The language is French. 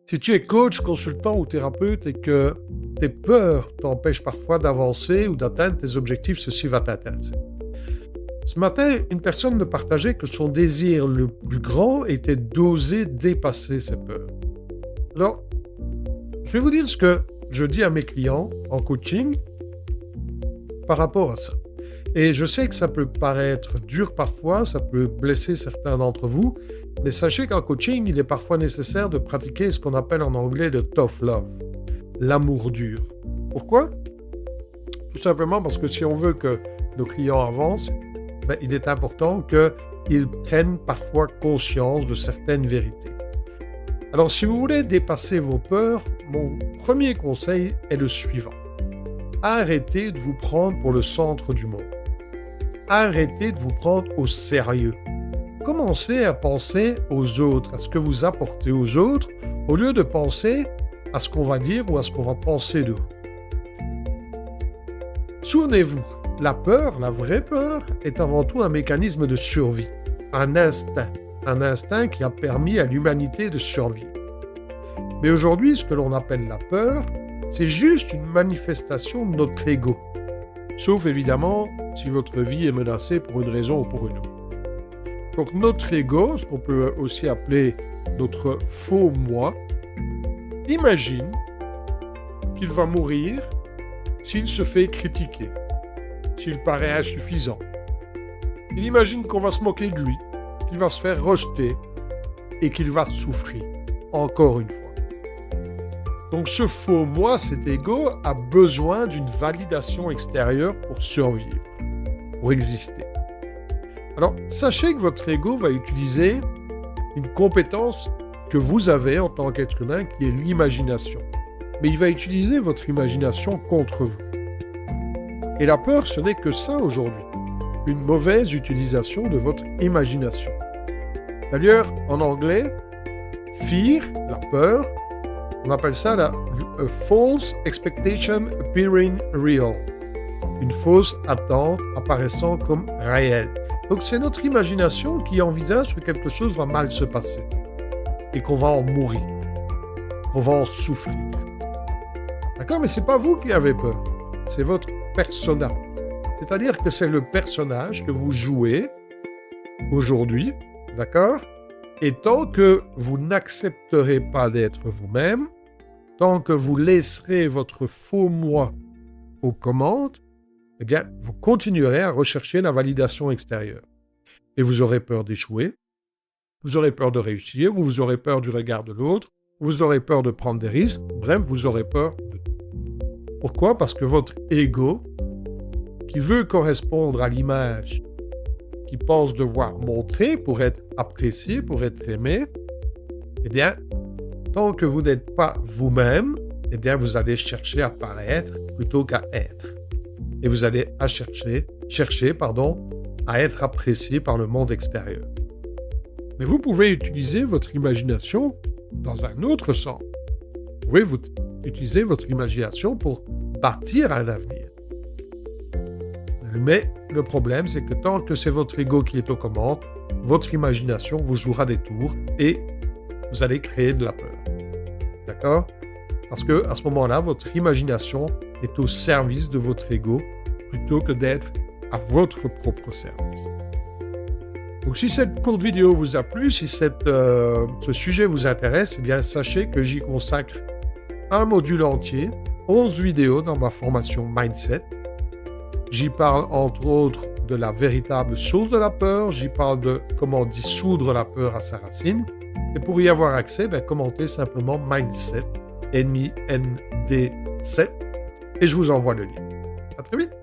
Si tu es coach, consultant ou thérapeute et que tes peurs t'empêchent parfois d'avancer ou d'atteindre tes objectifs, ceci va t'intéresser. Ce matin, une personne me partageait que son désir le plus grand était d'oser dépasser ses peurs. Alors, je vais vous dire ce que je dis à mes clients en coaching par rapport à ça. Et je sais que ça peut paraître dur parfois, ça peut blesser certains d'entre vous, mais sachez qu'en coaching, il est parfois nécessaire de pratiquer ce qu'on appelle en anglais le tough love, l'amour dur. Pourquoi? Tout simplement parce que si on veut que nos clients avancent, il est important qu'ils prennent parfois conscience de certaines vérités. Alors, si vous voulez dépasser vos peurs, mon premier conseil est le suivant. Arrêtez de vous prendre pour le centre du monde. Arrêtez de vous prendre au sérieux. Commencez à penser aux autres, à ce que vous apportez aux autres, au lieu de penser à ce qu'on va dire ou à ce qu'on va penser de vous. Souvenez-vous, la peur, la vraie peur, est avant tout un mécanisme de survie, un instinct qui a permis à l'humanité de survivre. Mais aujourd'hui, ce que l'on appelle la peur, c'est juste une manifestation de notre ego. Sauf évidemment si votre vie est menacée pour une raison ou pour une autre. Donc notre ego, ce qu'on peut aussi appeler notre faux moi, imagine qu'il va mourir s'il se fait critiquer, s'il paraît insuffisant. Il imagine qu'on va se moquer de lui, qu'il va se faire rejeter et qu'il va souffrir, encore une fois. Donc ce faux moi, cet ego, a besoin d'une validation extérieure pour survivre, pour exister. Alors, sachez que votre ego va utiliser une compétence que vous avez en tant qu'être humain, qui est l'imagination. Mais il va utiliser votre imagination contre vous. Et la peur, ce n'est que ça aujourd'hui, une mauvaise utilisation de votre imagination. D'ailleurs, en anglais, fear, la peur, on appelle ça a false expectation appearing real. Une fausse attente apparaissant comme réelle. Donc c'est notre imagination qui envisage que quelque chose va mal se passer. Et qu'on va en mourir. Qu'on va en souffrir. D'accord? Mais c'est pas vous qui avez peur. C'est votre persona. C'est-à-dire que c'est le personnage que vous jouez aujourd'hui. D'accord? Et tant que vous n'accepterez pas d'être vous-même, tant que vous laisserez votre faux moi aux commandes, eh bien, vous continuerez à rechercher la validation extérieure. Et vous aurez peur d'échouer, vous aurez peur de réussir, vous aurez peur du regard de l'autre, vous aurez peur de prendre des risques, bref, vous aurez peur de tout. Pourquoi? Parce que votre ego, qui veut correspondre à l'image qui pense devoir montrer pour être apprécié, pour être aimé, eh bien, tant que vous n'êtes pas vous-même, eh bien, vous allez chercher à paraître plutôt qu'à être. Et vous allez chercher à être apprécié par le monde extérieur. Mais vous pouvez utiliser votre imagination dans un autre sens. Vous pouvez utiliser votre imagination pour bâtir un avenir. Mais le problème, c'est que tant que c'est votre ego qui est aux commandes, votre imagination vous jouera des tours et vous allez créer de la peur. D'accord? Parce qu'à ce moment-là, votre imagination est au service de votre ego plutôt que d'être à votre propre service. Donc si cette courte vidéo vous a plu, si ce sujet vous intéresse, eh bien sachez que j'y consacre un module entier, 11 vidéos dans ma formation Mindset. J'y parle entre autres de la véritable source de la peur, j'y parle de comment dissoudre la peur à sa racine. Et pour y avoir accès, commentez simplement Mindset, MIND7, et je vous envoie le lien. À très vite!